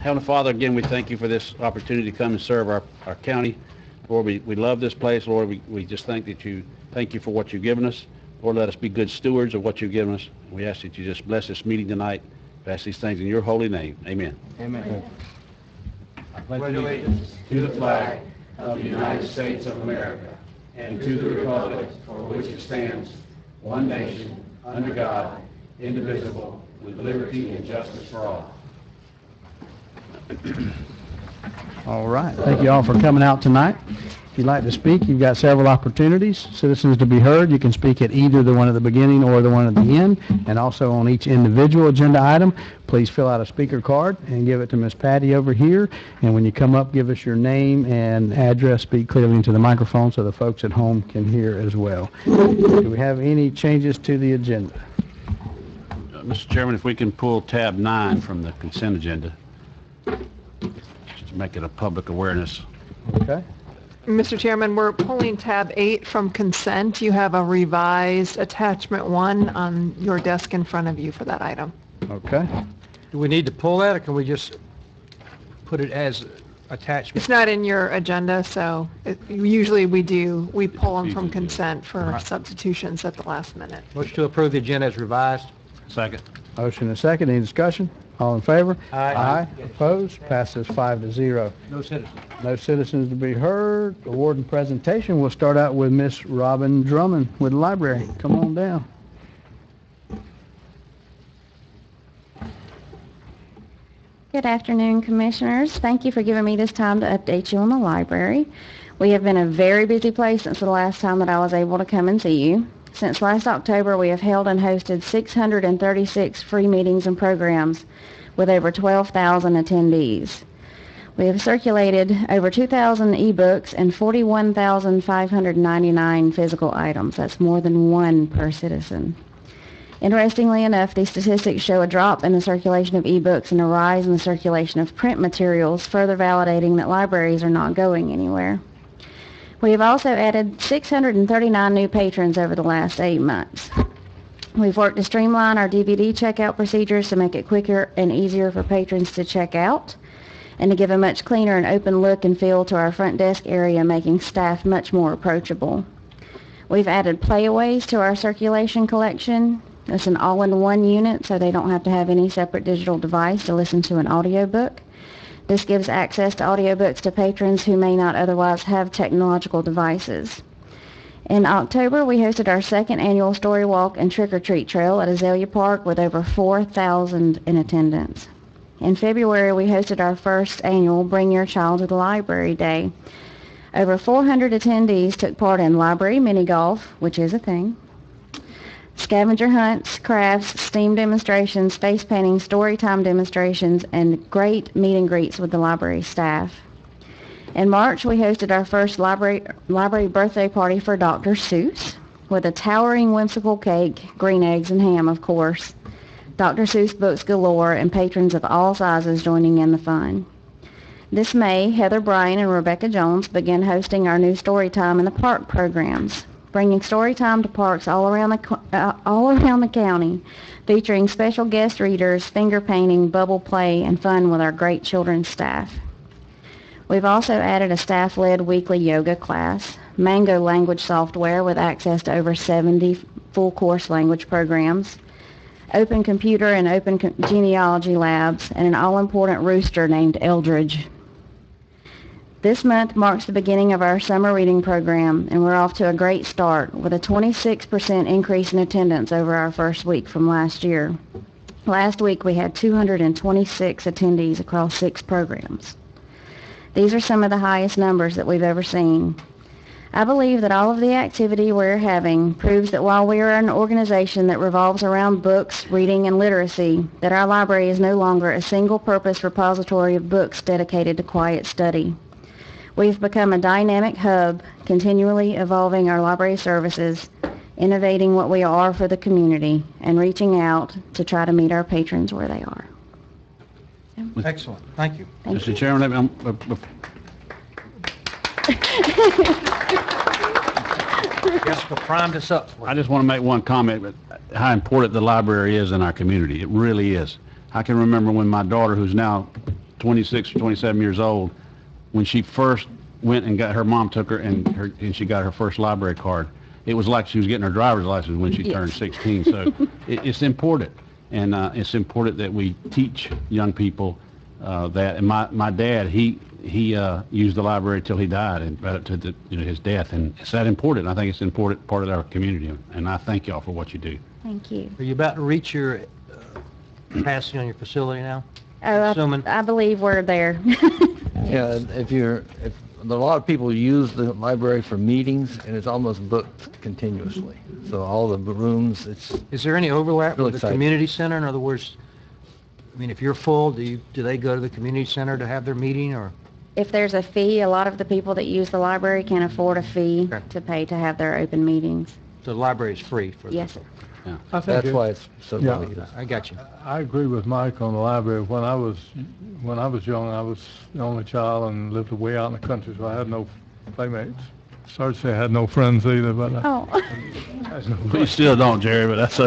Heavenly Father, again, we thank you for this opportunity to come and serve our county. Lord, we love this place. Lord, we just thank you for what you've given us. Lord, let us be good stewards of what you've given us. We ask that you just bless this meeting tonight. We ask these things in your holy name. Amen. Amen. I pledge allegiance to the flag of the United States of America and to the republic for which it stands, one nation, under God, indivisible, with liberty and justice for all. All right. Thank you all for coming out tonight. If you'd like to speak, you've got several opportunities. Citizens to be heard. You can speak at either the one at the beginning or the one at the end, and also on each individual agenda item. Please fill out a speaker card and give it to Miss Patty over here. And when you come up, give us your name and address. Speak clearly into the microphone so the folks at home can hear as well. Do we have any changes to the agenda? Mr. Chairman, if we can pull tab 9 from the consent agenda, just to make it a public awareness. Okay. Mr. Chairman, we're pulling tab 8 from consent. You have a revised attachment 1 on your desk in front of you for that item. Okay. Do we need to pull that, or can we just put it as attachment? It's not in your agenda, so usually we pull them from consent for substitutions at the last minute. Motion to approve the agenda as revised. Second. Motion and second. Any discussion? All in favor? Aye. Aye. Opposed? Passes 5-0. No citizens. No citizens to be heard. Award and presentation. We'll start out with Miss Robin Drummond with the library. Come on down. Good afternoon, Commissioners. Thank you for giving me this time to update you on the library. We have been a very busy place since the last time that I was able to come and see you. Since last October, we have held and hosted 636 free meetings and programs with over 12,000 attendees. We have circulated over 2,000 ebooks and 41,599 physical items. That's more than one per citizen. Interestingly enough, these statistics show a drop in the circulation of ebooks and a rise in the circulation of print materials, further validating that libraries are not going anywhere. We have also added 639 new patrons over the last 8 months. We've worked to streamline our DVD checkout procedures to make it quicker and easier for patrons to check out, and to give a much cleaner and open look and feel to our front desk area, making staff much more approachable. We've added playaways to our circulation collection. It's an all-in-one unit, so they don't have to have any separate digital device to listen to an audiobook. This gives access to audiobooks to patrons who may not otherwise have technological devices. In October, we hosted our second annual Story Walk and Trick or Treat Trail at Azalea Park with over 4,000 in attendance. In February, we hosted our first annual Bring Your Child to the Library Day. Over 400 attendees took part in library mini-golf, which is a thing, scavenger hunts, crafts, STEAM demonstrations, face painting, story time demonstrations, and great meet and greets with the library staff. In March, we hosted our first library birthday party for Dr. Seuss with a towering whimsical cake, green eggs, and ham, of course. Dr. Seuss books galore and patrons of all sizes joining in the fun. This May, Heather Bryan and Rebecca Jones began hosting our new Storytime in the Park programs, bringing story time to parks all around the county, featuring special guest readers, finger painting, bubble play, and fun with our great children's staff. We've also added a staff-led weekly yoga class, Mango language software with access to over 70 full-course language programs, open computer and open genealogy labs, and an all-important rooster named Eldridge. This month marks the beginning of our summer reading program, and we're off to a great start with a 26% increase in attendance over our first week from last year. Last week we had 226 attendees across 6 programs. These are some of the highest numbers that we've ever seen. I believe that all of the activity we're having proves that while we are an organization that revolves around books, reading, and literacy, that our library is no longer a single-purpose repository of books dedicated to quiet study. We've become a dynamic hub, continually evolving our library services, innovating what we are for the community, and reaching out to try to meet our patrons where they are. Excellent. Thank you. Mr. Chairman, Jessica primed us up. I just want to make one comment about how important the library is in our community. It really is. I can remember when my daughter, who's now 26 or 27 years old, when she first went and her mom took her and she got her first library card. It was like she was getting her driver's license when she turned 16. So it's important, and it's important that we teach young people that. And my dad, he used the library till he died, and right up to his death. And it's that important. I think it's an important part of our community, and I thank y'all for what you do. Thank you. Are you about to reach your capacity on your facility now? Oh, Assuming. I believe we're there. Yeah, if a lot of people use the library for meetings, and it's almost booked continuously. So all the rooms, Is there any overlap Real with the exciting. community center? In other words, I mean, if you're full, do they go to the community center to have their meeting, or? If there's a fee, a lot of the people that use the library can afford a fee Okay. to pay to have their open meetings. The library is free for Yes, sir. I think that's why it's so Yeah. well used. I got you. I agree with Mike on the library. When I was young, I was the only child and lived way out in the country, so I had no playmates. Sorry to say I had no friends either, but I Oh, had no We still don't, Jerry, but that's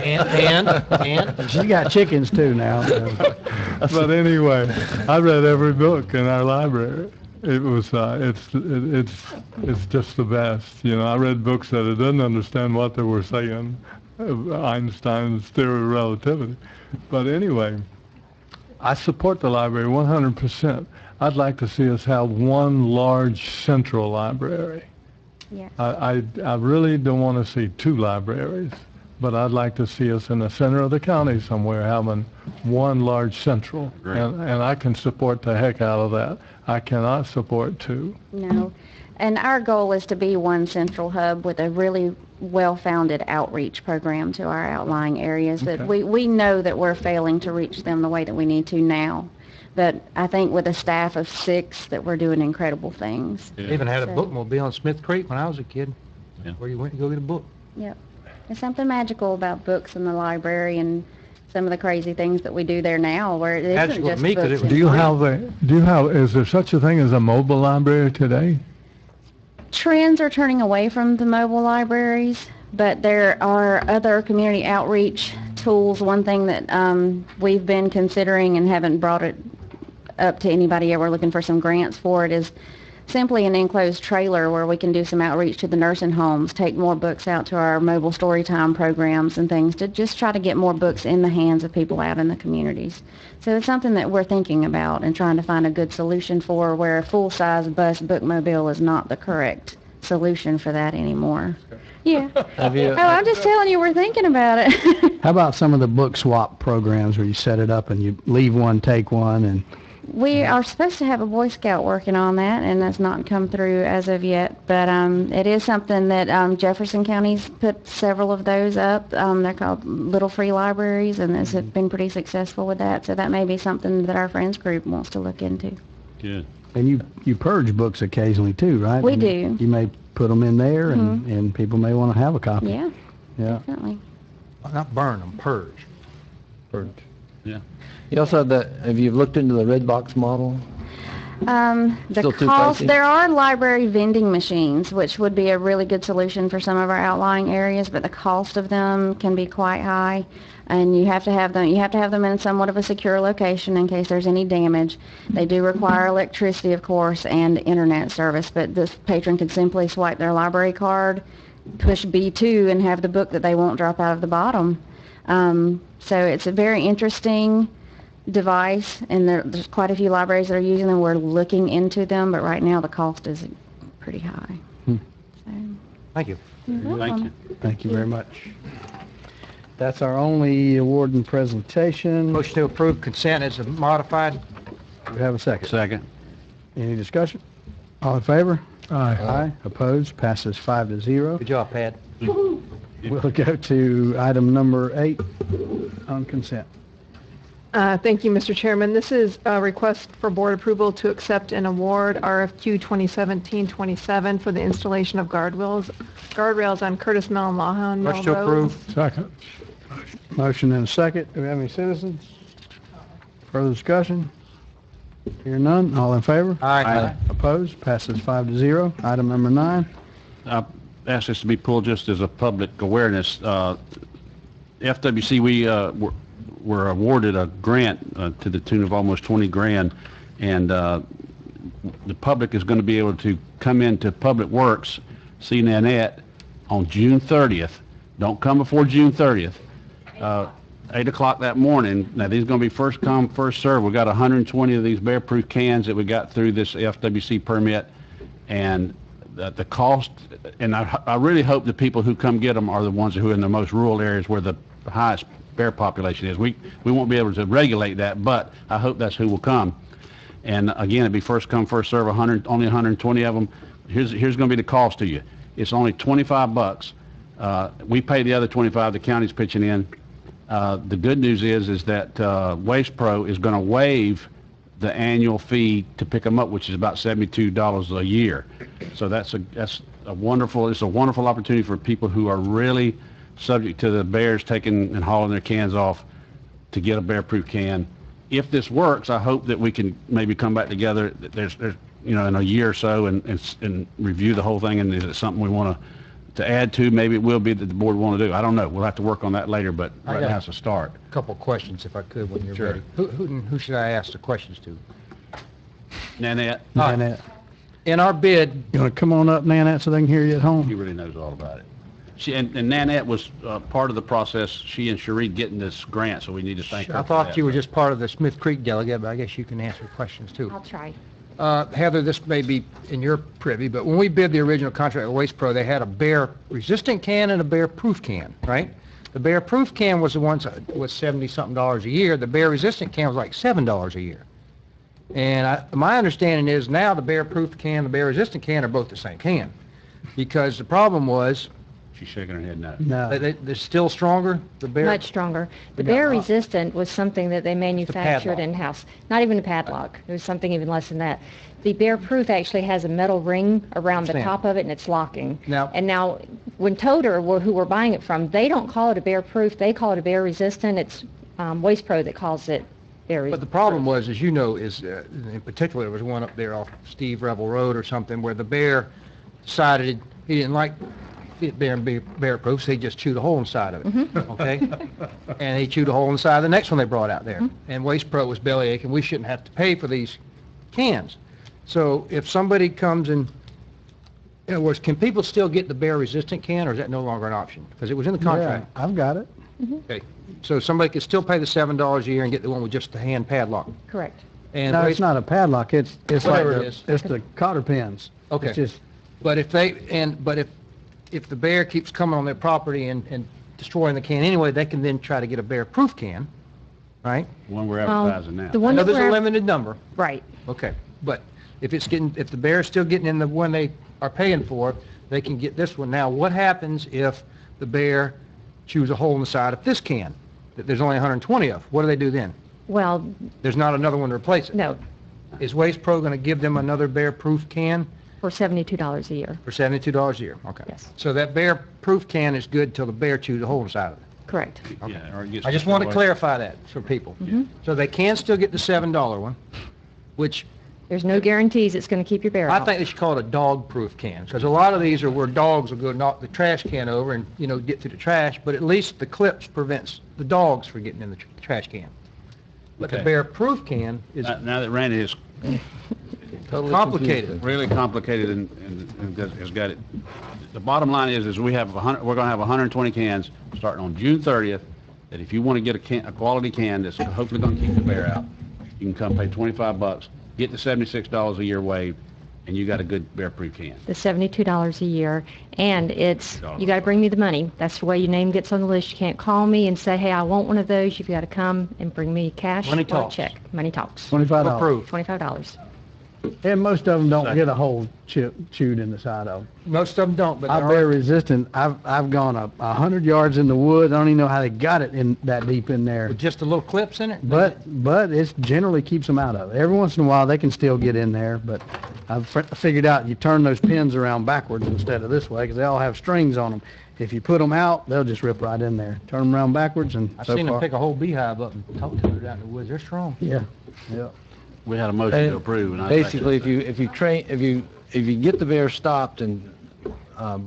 And? She's got chickens too now. But anyway, I read every book in our library. It was it's just the best. I read books that I didn't understand what they were saying, Einstein's theory of relativity. But anyway, I support the library 100%. I'd like to see us have one large central library. yeah. I really don't want to see two libraries, but I'd like to see us in the center of the county somewhere having one large central. Great. And I can support the heck out of that. I cannot support two. No. And our goal is to be one central hub with a really well-founded outreach program to our outlying areas that Okay. we know that we're failing to reach them the way that we need to now. But I think with a staff of 6 that we're doing incredible things. They even had a So- bookmobile in Smith Creek when I was a kid, Yeah. where you went to go get a book. Yep. There's something magical about books in the library and some of the crazy things that we do there now where it isn't Magical to just me 'cause books it was- and Is there such a thing as a mobile library today? Trends are turning away from the mobile libraries, but there are other community outreach tools. One thing that we've been considering and haven't brought it up to anybody yet, we're looking for some grants for it, is simply an enclosed trailer where we can do some outreach to the nursing homes, take more books out to our mobile story time programs and things to just try to get more books in the hands of people out in the communities. So it's something that we're thinking about and trying to find a good solution for, where a full-size bus bookmobile is not the correct solution for that anymore. Yeah. Have you? Oh, I'm just telling you, we're thinking about it. How about some of the book swap programs where you set it up and you leave one, take one, and We are supposed to have a Boy Scout working on that, and that's not come through as of yet. But it is something that Jefferson County's put several of those up. They're called Little Free Libraries, and has been pretty successful with that. So that may be something that our friends group wants to look into. good. and you purge books occasionally too, right? We And do. You may put them in there, and people may want to have a copy. Yeah, Yeah. definitely. Not burn them, purge. You also have you looked into the red box model? The Still too cost, pricey? there are library vending machines, which would be a really good solution for some of our outlying areas, but the cost of them can be quite high. And you have to have them in somewhat of a secure location in case there's any damage. They do require electricity, of course, and internet service, but this patron could simply swipe their library card, push B2, and have the book that they want drop out of the bottom. So it's a very interesting device, and there's quite a few libraries that are using them. We're looking into them, but right now the cost is pretty high. So, Thank you. you're Thank welcome. you. Thank you very much. That's our only award and presentation. Motion to approve consent as modified. Do we have a second? Second. Any discussion? All in favor? Aye. Aye. Opposed? Passes 5-0. Good job, Pat. We'll go to item number 8 on consent. Thank you, Mr. Chairman. This is a request for board approval to accept and award RFQ 2017-27 for the installation of guardrails on Curtis Mill and Lawhorn Mill Motion to Road. approve. Second. Motion and a second. Do we have any citizens? Further discussion? Hear none. All in favor? Aye. Opposed? Passes 5-0. Item number 9. I asked this to be pulled just as a public awareness. FWC, were awarded a grant to the tune of almost 20 grand, and the public is going to be able to come into Public Works, see Nanette, on June 30th. Don't come before June 30th. 8 o'clock that morning. Now, these are going to be first come, first served. We got 120 of these bear-proof cans that we got through this FWC permit, and the cost, and I really hope the people who come get them are the ones who are in the most rural areas where the highest bear population is. We won't be able to regulate that, but I hope that's who will come. And again, it'd be first come, first serve. Only 120 of them. Here's going to be the cost to you. It's only $25. We pay the other 25. The county's pitching in. The good news is that Waste Pro is going to waive the annual fee to pick them up, which is about $72 a year. So that's a wonderful opportunity for people who are really subject to the bears taking and hauling their cans off to get a bear-proof can. If this works, I hope that we can maybe come back together. There's in a year or so and review the whole thing. And is it something we want to add to? Maybe it will be that the board want to do. I don't know. We'll have to work on that later, but right now it's a start. A couple of questions, if I could, when you're Sure. ready. Who should I ask the questions to? Nanette, Nanette. In our bid, You want to come on up, Nanette, so they can hear you at she home? really knows all about it. She and Nanette was part of the process. She and Cherie getting this grant, so we need to thank her. I for thought that. you were just part of the Smith Creek delegate, but I guess you can answer questions too. I'll try. Heather, this may be in your privy, but when we bid the original contract with Waste Pro, they had a bear-resistant can and a bear-proof can, right? The bear-proof can was the one that was $70-something a year. The bear-resistant can was like $7 a year. And my understanding is now the bear-proof can, the bear-resistant can are both the same can, because the problem was She's shaking her head no. No. they're still stronger. The bear. Much stronger. The Yeah. bear resistant was something that they manufactured padlock. in-house. Not even a padlock. It was something even less than that. The bear proof actually has a metal ring around the Understand. top of it, and it's locking. Now- And now, when Toter, who we're buying it from, they don't call it a bear proof. They call it a bear resistant. It's Waste Pro that calls it bear But the problem was, as you know, is in particular, there was one up there off Steve Revel Road or something where the bear decided he didn't like it being bear-proof, so he just chewed a hole inside of it, okay? And he chewed a hole inside the next one they brought out there. And Waste Pro was bellyaching, we shouldn't have to pay for these cans. So if somebody comes and, in other words, can people still get the bear-resistant can, or is that no longer an option? Because it was in the contract. Yeah, I've got it. Okay, so somebody could still pay the $7 a year and get the one with just the hand padlock. Correct. And No, Waste- it's not a padlock. It's like Whatever it is. it's the cotter pins. Okay. It's just, But if if the bear keeps coming on their property and destroying the can anyway, they can then try to get a bear-proof can, right? One we're Well, advertising now. the I one know that there's a we're, limited number, right. okay, but if the bear's still getting in the one they are paying for, they can get this one. Now, what happens if the bear chews a hole in the side of this can that there's only 120 of? What do they do then? Well, There's not another one to replace it. no, Is Waste Pro going to give them another bear-proof can for $72 a year. for $72 a year? Okay. Yes. So that bear-proof can is good till the bear chews a hole inside of it. Correct. Yeah, or it gets I just want to destroyed. clarify that for people. So they can still get the $7 one, which There's no guarantees it's going to keep your bear I out. think they should call it a dog-proof can, because a lot of these are where dogs will go knock the trash can over and, get through the trash, but at least the clips prevents the dogs from getting in the trash can. But the Okay. bear-proof can is Now that Randy is Totally complicated. confused. really complicated and has got it. The bottom line is we're going to have 120 cans starting on June 30th, that if you want to get a quality can that's hopefully going to keep the bear out, you can come pay $25, get the $76 a year waived, and you got a good bear-proof can. The $72 a year, and it's, you got to bring me the money. That's the way your name gets on the list. You can't call me and say, hey, I want one of those. You've got to come and bring me cash Money or a talks. check. Money talks. $25. approved. $25. And most of them don't get a hole chewed in the side of them. Most of them don't, but I'm there bear are, resistant. I've gone 100 yards in the woods. I don't even know how they got it in that deep in there. with just the little clips in it. But it generally keeps them out of it. Every once in a while they can still get in there, but I've figured out you turn those pins around backwards instead of this way because they all have strings on them. If you put them out, they'll just rip right in there. Turn them around backwards and I've so seen them far. pick a whole beehive up and talk to it out in the woods. They're strong. Yeah. We had a motion to approve, and I Basically, if you get the bear stopped and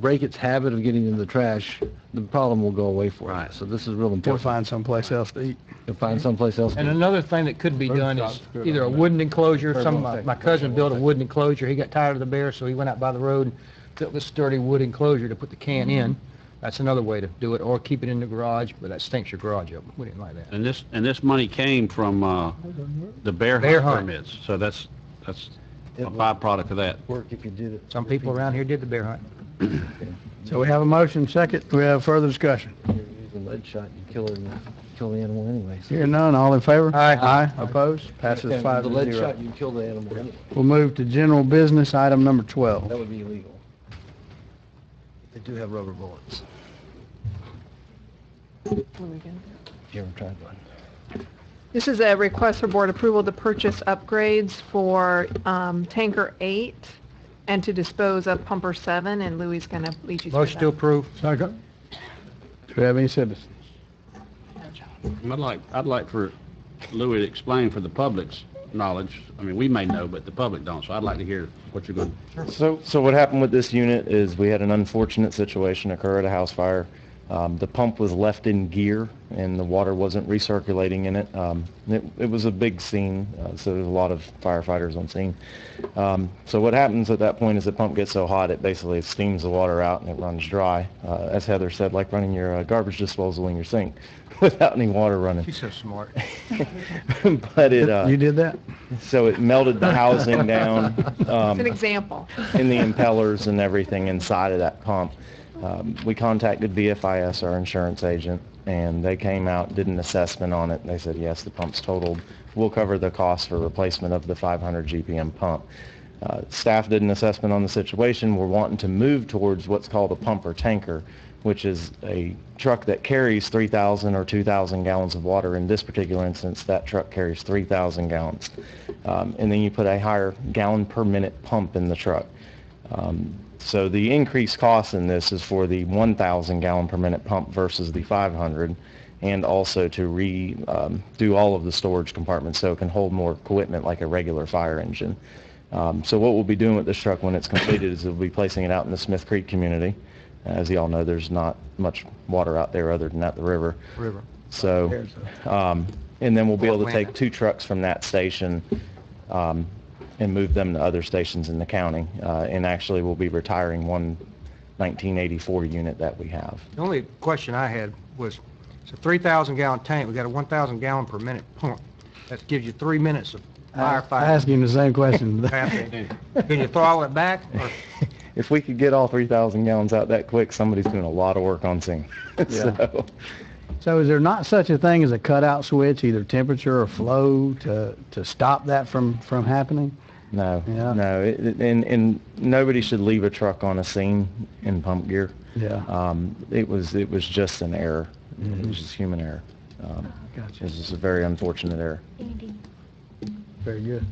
break its habit of getting into the trash, the problem will go away for Right. it. So this is real They'll important. find someplace else to eat. You'll find someplace else. And to- another thing that could be done is Birdshot's good either a on that. wooden enclosure, Bird some, won't my take- my cousin built a wooden enclosure, he got tired of the bear, so he went out by the road and built this sturdy wood enclosure to put the can in. That's another way to do it, or keep it in the garage, but that stinks your garage up, we didn't like that. And this money came from, the bear Bear hunt hunt. permits, so that's a It will byproduct of that. work if you did it. Some people around here did the bear hunt. So we have a motion, second, we have further discussion. You're using lead shot, you kill the animal anyways. Hearing none, all in favor? Aye. Aye, opposed, passes And 5 the to lead 0. shot, you kill the animal anyway. We'll move to general business, item number 12. That would be illegal. They do have rubber bullets. If you ever tried one. This is a request for board approval to purchase upgrades for tanker 8 and to dispose of pumper 7, and Louis is going to lead you through Motion to that. approve. Second. Do we have any citizens? I'd like for Louis to explain for the public's knowledge. I mean, we may know, but the public don't, so I'd like to hear what you're going to... So what happened with this unit is we had an unfortunate situation occur at a house fire. The pump was left in gear and the water wasn't recirculating in it. It was a big scene, so there's a lot of firefighters on scene. So what happens at that point is the pump gets so hot it basically steams the water out and it runs dry. As Heather said, like running your garbage disposal in your sink without any water running. She's so smart. But it You did that? so it melted the housing down. It's an example. In the impellers and everything inside of that pump. We contacted BFIS, our insurance agent, and they came out, did an assessment on it. They said, yes, the pump's totaled. We'll cover the cost for replacement of the 500 GPM pump. Staff did an assessment on the situation. We're wanting to move towards what's called a pumper tanker, which is a truck that carries 3,000 or 2,000 gallons of water. In this particular instance, that truck carries 3,000 gallons. And then you put a higher gallon per minute pump in the truck. So the increased cost in this is for the 1,000 gallon per minute pump versus the 500, and also to do all of the storage compartments so it can hold more equipment like a regular fire engine. So what we'll be doing with this truck when it's completed is we'll be placing it out in the Smith Creek community. As you all know, there's not much water out there other than at the river. So, and then we'll be able to take 2 trucks from that station and move them to other stations in the county. And actually, we'll be retiring one 1984 unit that we have. The only question I had was, it's a 3,000 gallon tank, we got a 1,000 gallon per minute pump. That gives you 3 minutes of I firefighting. asked him the same question. Can you throttle it back? Or If we could get all 3,000 gallons out that quick, somebody's doing a lot of work on scene. So, So is there not such a thing as a cutout switch, either temperature or flow, to stop that from happening? no, Yeah. no, and nobody should leave a truck on a scene in pump gear. Yeah. It was just an error. It was just human error. Gotcha. This is a very unfortunate error. Very good.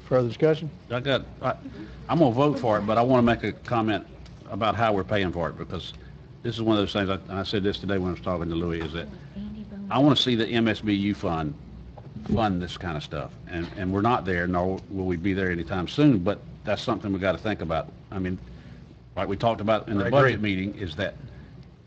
Further discussion? I'm going to vote for it, but I want to make a comment about how we're paying for it, because this is one of those things, and I said this today when I was talking to Louis, is that I want to see the MSBU fund this kind of stuff. And we're not there, nor will we be there anytime soon, but that's something we got to think about. I mean, like we talked about in the budget meeting, is that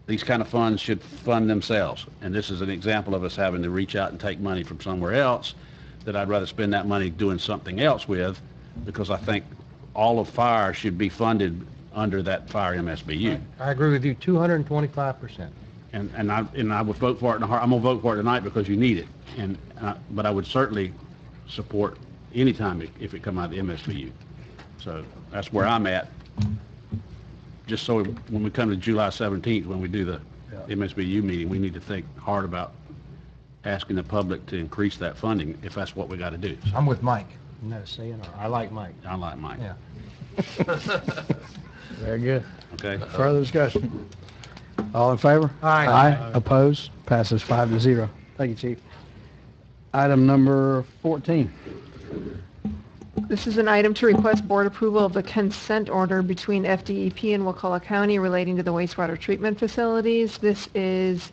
these kind of funds should fund themselves. And this is an example of us having to reach out and take money from somewhere else that I'd rather spend that money doing something else with, because I think all of fire should be funded under that fire MSBU. I agree with you 225%. And I would vote for it in a heart. I'm gonna vote for it tonight because you need it. But I would certainly support any time if it come out of the MSBU. So that's where I'm at. Just so when we come to July 17th, when we do the MSBU meeting, we need to think hard about asking the public to increase that funding if that's what we got to do. So I'm with Mike. Isn't that a saying? Or I like Mike. I like Mike. Yeah. Very good. Okay. Further discussion? All in favor? Aye. Aye. Opposed? Passes 5 to 0. Thank you, Chief. Item number 14. This is an item to request board approval of the consent order between FDEP and Wakulla County relating to the wastewater treatment facilities. This is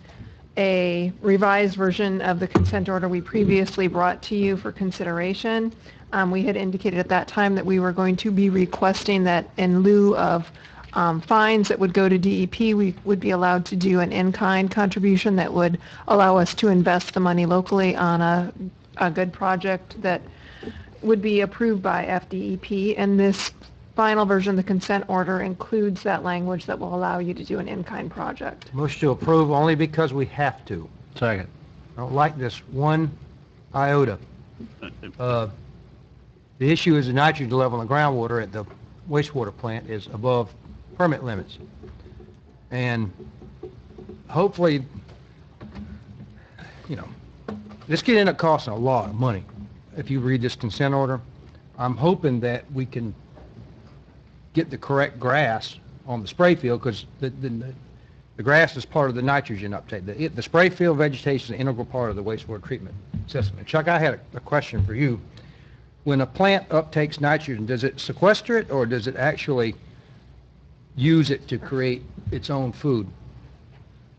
a revised version of the consent order we previously brought to you for consideration. We had indicated at that time that we were going to be requesting that in lieu of fines that would go to DEP, we would be allowed to do an in-kind contribution that would allow us to invest the money locally on a good project that would be approved by FDEP. And this final version of the consent order includes that language that will allow you to do an in-kind project. Motion to approve only because we have to. Second. I don't like this one iota. The issue is the nitrogen level in the groundwater at the wastewater plant is above permit limits. And hopefully, you know, this could end up costing a lot of money if you read this consent order. I'm hoping that we can get the correct grass on the spray field, because the grass is part of the nitrogen uptake. The spray field vegetation is an integral part of the wastewater treatment system. And Chuck, I had a question for you. When a plant uptakes nitrogen, does it sequester it, or does it actually use it to create its own food?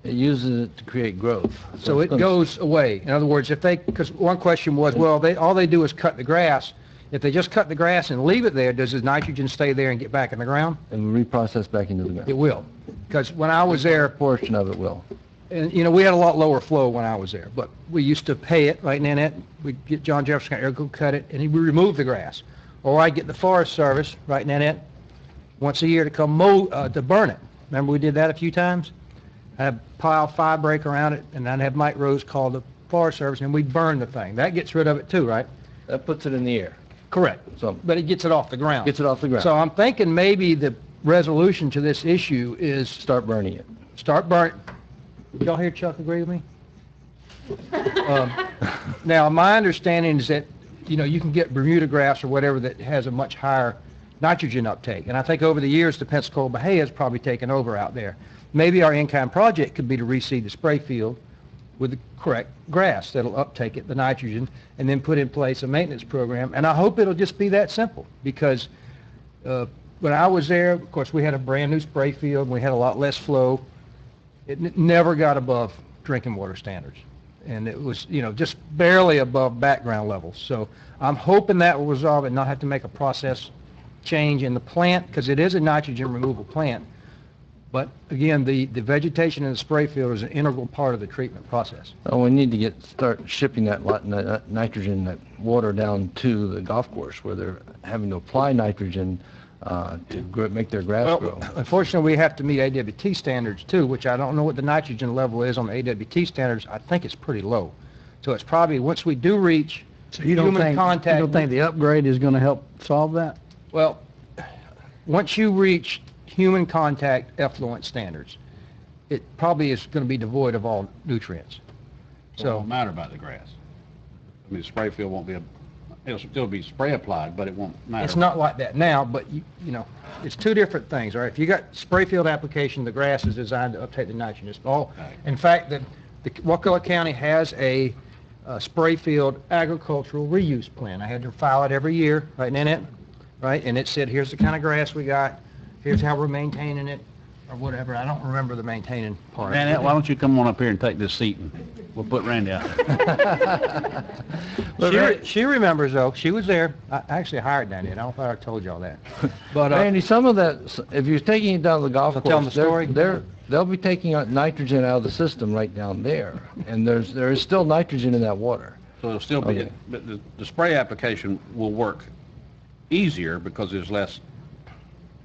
It uses it to create growth. So it goes away. In other words, because one question was, well, all they do is cut the grass. If they just cut the grass and leave it there, does the nitrogen stay there and get back in the ground? And reprocess back into the ground. It will. Because when I was there, A portion of it will. and you know, we had a lot lower flow when I was there, but we used to pay it right in it. We'd get John Jefferson County Air go cut it, and he would remove the grass. Or I'd get the Forest Service right in it once a year to come to burn it. Remember we did that a few times? I had a pile 5 break around it, and I'd have Mike Rose call the Forest Service, and we'd burn the thing. That gets rid of it too, right? That puts it in the air. Correct. So But it gets it off the ground. gets it off the ground. So I'm thinking maybe the resolution to this issue is Start burning it. start burning. Did y'all hear Chuck agree with me? Now, my understanding is that, you know, you can get Bermuda grass or whatever that has a much higher nitrogen uptake. And I think over the years, the Pensacola Bahia has probably taken over out there. Maybe our in-kind project could be to reseed the spray field with the correct grass that'll uptake it, the nitrogen, and then put in place a maintenance program. And I hope it'll just be that simple, because when I was there, of course, we had a brand new spray field, and we had a lot less flow. It never got above drinking water standards. And it was, you know, just barely above background levels. So I'm hoping that will resolve it and not have to make a process change in the plant, because it is a nitrogen removal plant. But again, the vegetation in the spray field is an integral part of the treatment process. Oh, we need to start shipping that nitrogen, that water down to the golf course where they're having to apply nitrogen to make their grass grow. Unfortunately, we have to meet AWT standards too, which I don't know what the nitrogen level is on the AWT standards. I think it's pretty low. So it's probably, once we do reach human contact. You don't think the upgrade is going to help solve that? Well, once you reach human contact effluent standards, it probably is going to be devoid of all nutrients. So it won't matter about the grass. I mean, the spray field won't be it'll still be spray applied, but it won't matter. It's not like that now, but you know, it's two different things, all right? If you got spray field application, the grass is designed to uptake the nitrogen. It's all, in fact, the Wakulla County has a spray field agricultural reuse plan. I had to file it every year, right in it, right? And it said, here's the kind of grass we got, here's how we're maintaining it, or whatever. I don't remember the maintaining part. Randy, why don't you come on up here and take this seat, and we'll put Randy out. She remembers, though. She was there. I actually hired Danny. I don't think I told y'all that. But Randy, some of that, if you're taking it down to the golf course, tell them the story? they'll be taking out nitrogen out of the system right down there, and there is still nitrogen in that water. So it'll still be, but the spray application will work easier because there's less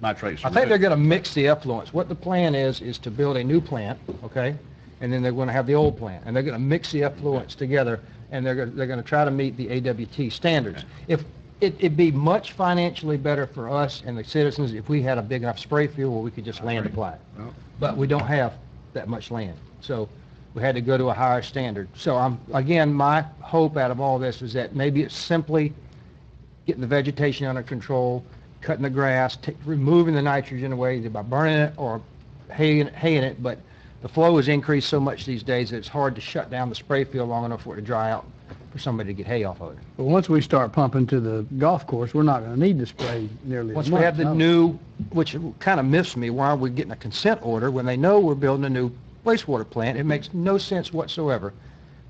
nitrates. I think they're going to mix the effluents. What the plan is to build a new plant, okay, and then they're going to have the old plant, and they're going to mix the effluents together, and they're going to try to meet the AWT standards. If it'd be much financially better for us and the citizens if we had a big enough spray field where we could just land apply it. But we don't have that much land, so we had to go to a higher standard. So again, my hope out of all this is that maybe it's simply getting the vegetation under control, cutting the grass, removing the nitrogen away either by burning it or haying it, but the flow has increased so much these days that it's hard to shut down the spray field long enough for it to dry out for somebody to get hay off of it. But once we start pumping to the golf course, we're not going to need to spray nearly Once as we much. have the new, which kind of miffs me, why are we getting a consent order when they know we're building a new wastewater plant? It makes no sense whatsoever.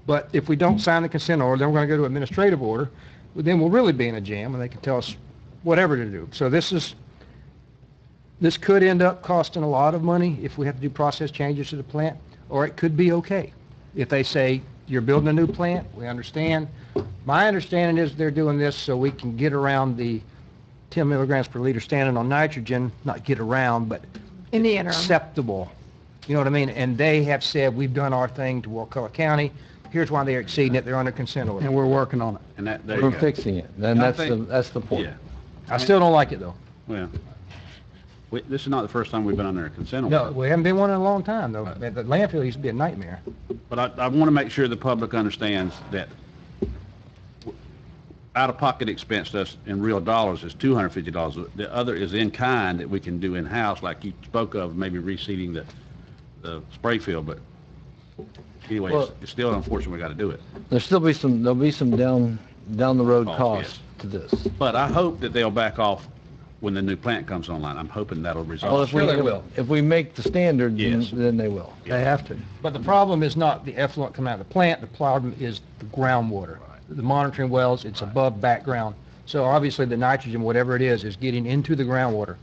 But if we don't sign the consent order, then we're going to go to administrative order, then we'll really be in a jam and they can tell us whatever to do. So this is This could end up costing a lot of money if we have to do process changes to the plant, or it could be okay. If they say, you're building a new plant, we understand. My understanding is they're doing this so we can get around the 10 milligrams per liter standard on nitrogen, not get around, but In the interim. acceptable. You know what I mean? And they have said, we've done our thing to Wakulla County. Here's why they're exceeding it. They're under consent order. And we're working on it. And that, there you We're go. fixing it, and I that's think- the point. Yeah, I still don't like it, though. well, this is not the first time we've been under a consent order. No, we haven't been one in a long time, though. The landfill used to be a nightmare. But I want to make sure the public understands that out-of-pocket expense to us in real dollars is $250. The other is in kind that we can do in-house, like you spoke of, maybe reseeding the spray field, but anyway, Well- it's still unfortunate we got to do it. There'll be some down the road Oh, costs to this. But I hope that they'll back off when the new plant comes online. I'm hoping that'll Well, resolve. Sure they will. If we make the standard, Yes. then they will. They have to. But the problem is not the effluent coming out of the plant, the problem is the groundwater. The monitoring wells, it's above background. So obviously the nitrogen, whatever it is getting into the groundwater.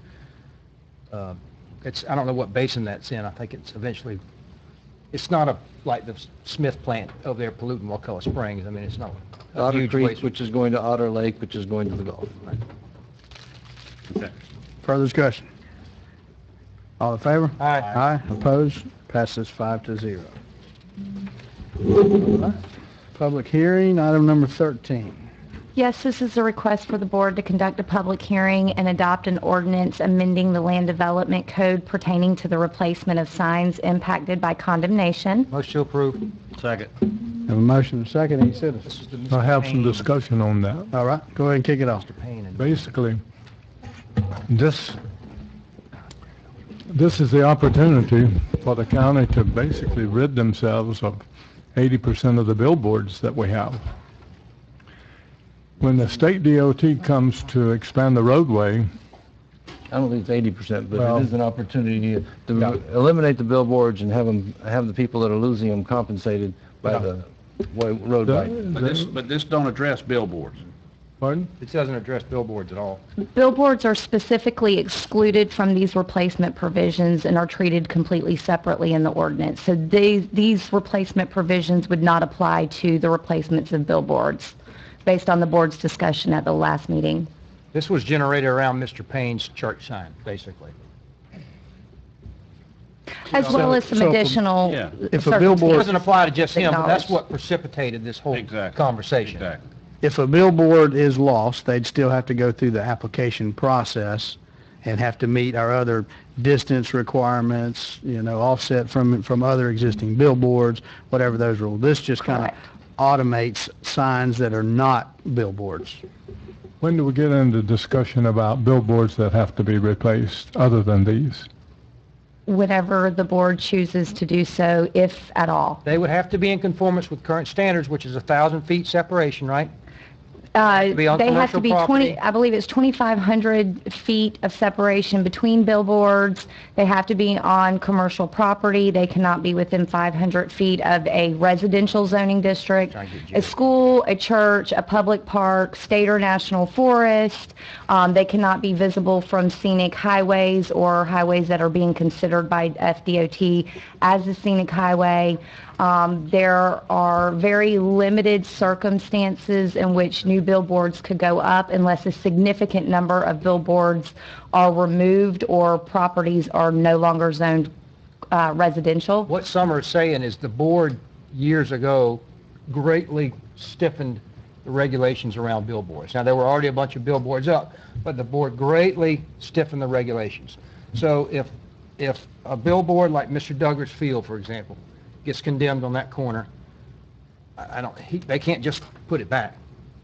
I don't know what basin that's in, I think it's eventually, it's not like the Smith plant over there polluting Wakulla Springs, I mean, it's not a Otter huge Creek, waste. which is going to Otter Lake, which is going to the Gulf. Okay. Further discussion? All in favor? Aye. Aye, opposed? Passes 5-0. All right. Public hearing, item number 13. Yes, this is a request for the board to conduct a public hearing and adopt an ordinance amending the land development code pertaining to the replacement of signs impacted by condemnation. Motion to approve. Second. Have a motion and a second, any citizen? This is the I have some Payne- discussion on that. All right, go ahead and kick it off. Mr. Payne and- Basically, this is the opportunity for the county to basically rid themselves of 80% of the billboards that we have. When the state DOT comes to expand the roadway, I don't think it's 80%, but Well- it is an opportunity to Yeah. eliminate the billboards and have the people that are losing them compensated by Yeah. the road widening. But this don't address billboards. pardon? It doesn't address billboards at all. Billboards are specifically excluded from these replacement provisions and are treated completely separately in the ordinance. So these replacement provisions would not apply to the replacements of billboards, based on the board's discussion at the last meeting. This was generated around Mr. Payne's church sign, basically. As well as some so if a- additional Yeah. If a It billboard, doesn't apply to just him, but that's Acknowledged. what precipitated this whole Exactly. conversation. Exactly. if a billboard is lost, they'd still have to go through the application process and have to meet our other distance requirements, offset from other existing billboards, whatever those rules. This just kind of Correct. automates signs that are not billboards. When do we get into discussion about billboards that have to be replaced other than these? Whenever the board chooses to do so, if at all. They would have to be in conformance with current standards, which is 1,000 feet separation, right? be on They have to commercial be property? 20, I believe it's 2,500 feet of separation between billboards. They have to be on commercial property. They cannot be within 500 feet of a residential zoning district, Trying to get a you. school, a church, a public park, state or national forest. They cannot be visible from scenic highways or highways that are being considered by FDOT as a scenic highway. There are very limited circumstances in which new billboards could go up unless a significant number of billboards are removed or properties are no longer zoned residential. What Summer is saying is the board years ago greatly stiffened the regulations around billboards. Now, there were already a bunch of billboards up, but the board greatly stiffened the regulations. So if a billboard like Mr. Duggar's Field, for example, gets condemned on that corner, they can't just put it back.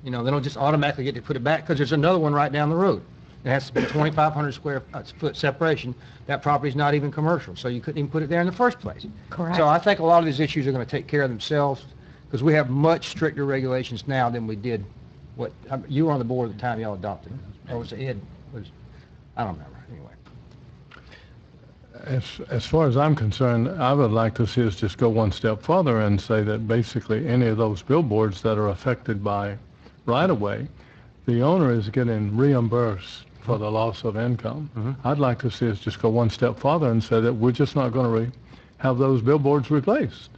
They don't just automatically get to put it back because there's another one right down the road. It has to be 2,500 square foot separation. That property's not even commercial, so you couldn't even put it there in the first place. Correct. So I think a lot of these issues are going to take care of themselves because we have much stricter regulations now than we did. You were on the board at the time y'all adopted it. Or was it Ed? I don't remember. Anyway. As far as I'm concerned, I would like to see us just go one step further and say that basically any of those billboards that are affected by right-of-way, the owner is getting reimbursed for the loss of income. I'd like to see us just go one step farther and say that we're just not going to have those billboards replaced.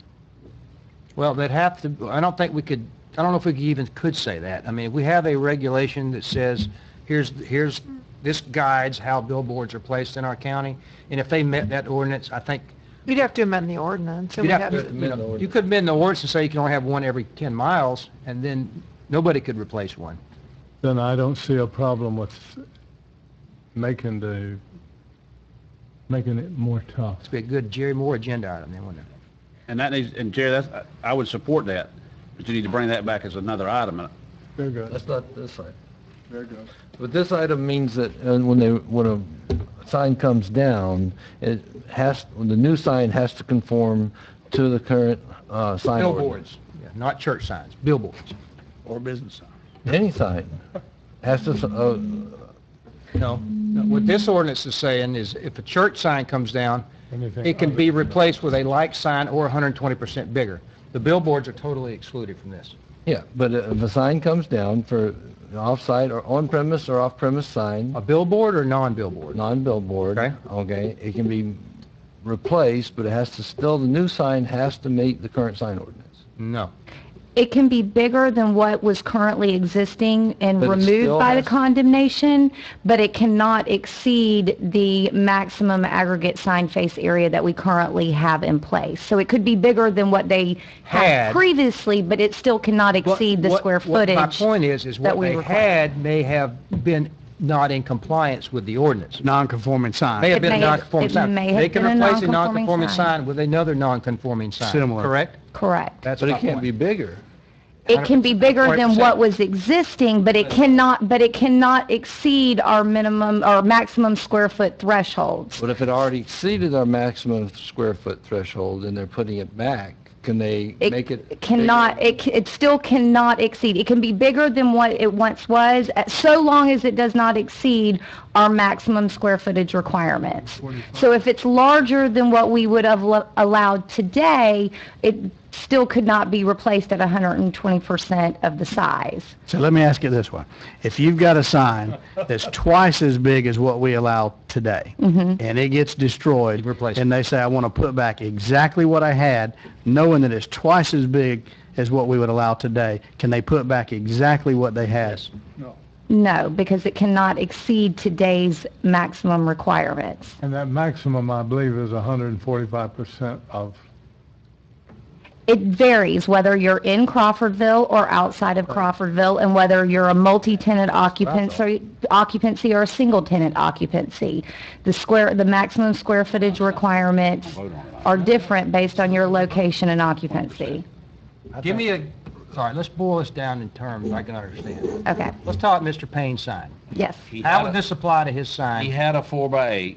Well, they'd have to, I don't think we could, I don't know if we even could say that. I mean, we have a regulation that says, this guides how billboards are placed in our county, and if they met that ordinance, I think You'd have to amend the ordinance. and you'd we'd have have to, to- you could amend the ordinance and say you can only have one every 10 miles, and then nobody could replace one. Then I don't see a problem with making it more tough. It'd be a good Jerry Moore agenda item then, wouldn't it? And that needs, and Jerry, I would support that, but you need to bring that back as another item. Very good. That's not this side. Very good. But this item means that when a sign comes down, the new sign has to conform to the current sign ordinance. Billboards, yeah, not church signs, billboards. Or business sign. Any sign has to, No, what this ordinance is saying is if a church sign comes down, Anything it can other be than- replaced with a like sign or 120% bigger. The billboards are totally excluded from this. yeah, but if a sign comes down for an off-site or on-premise or off-premise sign, A billboard or non-billboard? non-billboard, Okay. okay, it can be replaced, but it has to still, the new sign has to meet the current sign ordinance. No. It can be bigger than what was currently existing and But it removed still by the has- condemnation, but it cannot exceed the maximum aggregate sign face area that we currently have in place. So it could be bigger than what they Had. had previously, but it still cannot exceed the square footage. My point is that what we they require. had may have been not in compliance with the ordinance. Non-conforming sign. May have It been a may have- non-conforming it sign. may have They can been a replace a non-conforming non-conforming sign. sign with another non-conforming sign. Similar. Correct? Correct. That's But my it can't point. be bigger. It can be bigger than 100%. what was existing, but it cannot exceed our minimum, or maximum square foot thresholds. But if it already exceeded our maximum square foot threshold and they're putting it back, can they make it? Cannot, it still cannot exceed. It can be bigger than what it once was, so long as it does not exceed our maximum square footage requirements. So if it's larger than what we would have allowed today, it still could not be replaced at 120% of the size. So let me ask you this way. If you've got a sign that's twice as big as what we allow today, and it gets destroyed, You replace it. and they say, I want to put back exactly what I had, knowing that it's twice as big as what we would allow today, can they put back exactly what they had? No, because it cannot exceed today's maximum requirements. And that maximum, I believe, is 145% of, It varies whether you're in Crawfordville or outside of Crawfordville, and whether you're a multi-tenant occupancy or a single-tenant occupancy. The maximum square footage requirements are different based on your location and occupancy. Give me all right, let's boil this down in terms I can understand. Okay, Let's talk Mr. Payne's sign. yes. How would this apply to his sign? He had a 4x8.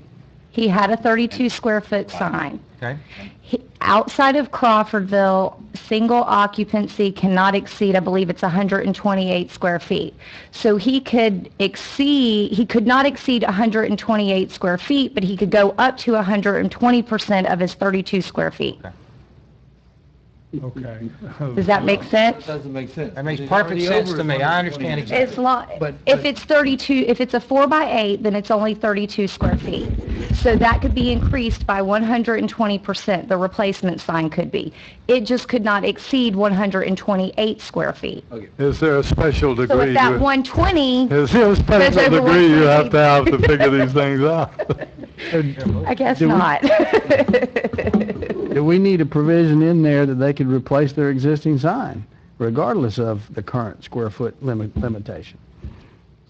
He had a 32 square foot sign. Okay? Outside of Crawfordville, single occupancy cannot exceed, I believe it's 128 square feet. So he could not exceed 128 square feet, but he could go up to 120% of his 32 square feet. okay. Does that make sense? That doesn't make sense. That makes It's perfect already sense over to me. I understand 128. exactly. If it's 32, if it's a 4x8, then it's only 32 square feet. So that could be increased by 120%, the replacement sign could be. It just could not exceed 128 square feet. Is there a special So degree? if that 120, Is there a special over degree you have 128? to figure these things out? I guess Do we- not. Do we need a provision in there that they could replace their existing sign, regardless of the current square foot limitation?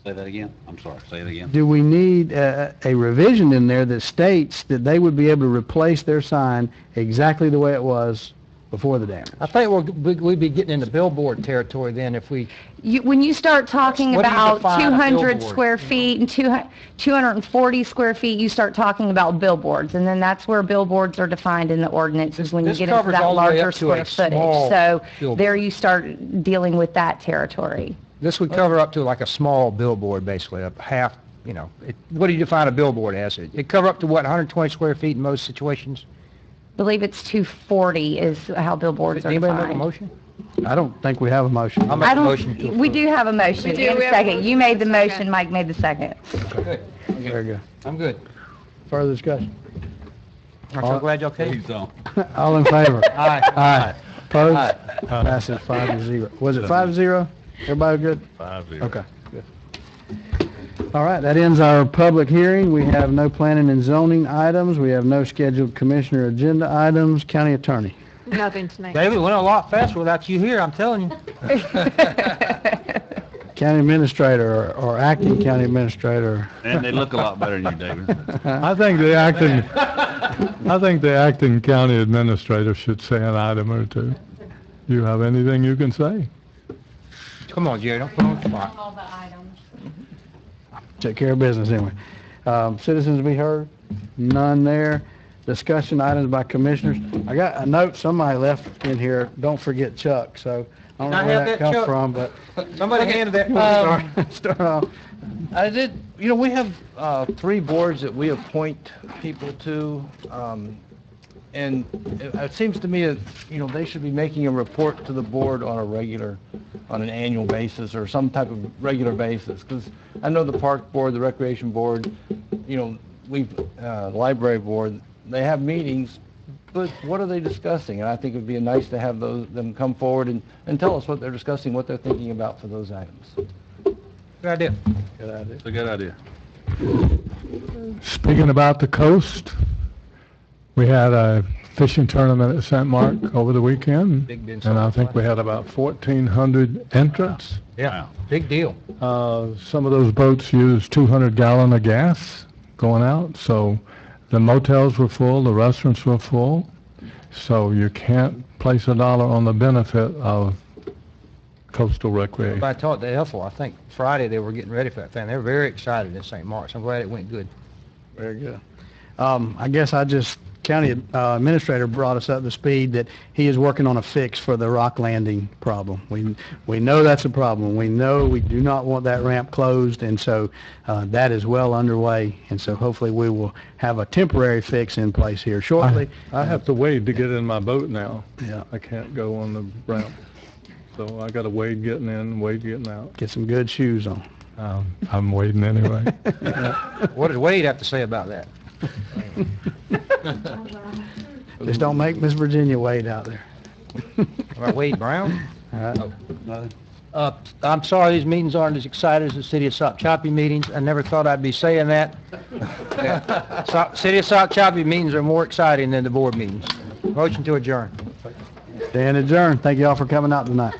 Say that again? I'm sorry, say it again. Do we need a revision in there that states that they would be able to replace their sign exactly the way it was before the damage? I think we'd be getting into billboard territory then if we, When you start talking What do you about define a 200 billboard? square feet and 240 square feet, you start talking about billboards, and then that's where billboards are defined in the ordinance, is when you This get into covers that all the way larger up to a square small footage. So billboard. there you start dealing with that territory. this would cover up to like a small billboard, basically, a half, what do you define a billboard as? It cover up to what, 120 square feet in most situations? I believe it's 240 is how billboards are Anybody make a defined. motion? I don't think we have a motion. I'll make I a motion to don't, we do have a motion We do, and we a have a second. motion You made the and a second. motion, Mike made the second. Good. Very good. I'm good. Further discussion? I'm so glad y'all came. All in favor? Aye. Aye. Opposed? Aye. Passes 5-0. Was it 5-0? Everybody good? 5-0. Okay, good. All right, that ends our public hearing. We have no planning and zoning items. We have no scheduled commissioner agenda items. County attorney. Nothing tonight. David, went a lot faster without you here, I'm telling you. County administrator or acting county administrator. And they look a lot better than you, David. I think the acting county administrator should say an item or two. You have anything you can say? Come on, Jerry, don't put on the spot. All the items. Take care of business anyway. Citizens to be heard? None there. Discussion items by commissioners. I got a note somebody left in here. Don't forget Chuck. So I don't know Can I where have that that, comes Chuck? from, but Somebody handed that. start off. I did, we have 3 boards that we appoint people to, and it seems to me that, they should be making a report to the board on an annual basis or some type of regular basis, because I know the park board, the recreation board, the library board, they have meetings, but what are they discussing? And I think it'd be nice to have them come forward and tell us what they're discussing, what they're thinking about for those items. Good idea. Good idea. It's a good idea. Speaking about the coast, we had a fishing tournament at St. Mark over the weekend, Big Ben and I Salt think we had about 1,400 entrants. Yeah, big deal. Some of those boats used 200 gallon of gas going out, so the motels were full, the restaurants were full, so you can't place a dollar on the benefit of coastal recreation. I talked to Ethel, I think Friday they were getting ready for that thing. They were very excited in St. Mark's. I'm glad it went good. Very good. I guess county administrator brought us up to speed that he is working on a fix for the rock landing problem. We know that's a problem. We know we do not want that ramp closed, and so that is well underway, and so hopefully we will have a temporary fix in place here shortly. I have to wade to get in my boat now. Yeah. I can't go on the ramp. So I got to wade getting in, wade getting out. Get some good shoes on. I'm wading anyway. What does Wade have to say about that? Just don't make Miss Virginia wade out there. About Wade Brown? All right. Oh. I'm sorry these meetings aren't as excited as the City of Sock Choppy meetings. I never thought I'd be saying that. City of Sock Choppy meetings are more exciting than the board meetings. Motion to adjourn. Stand adjourned. Thank you all for coming out tonight.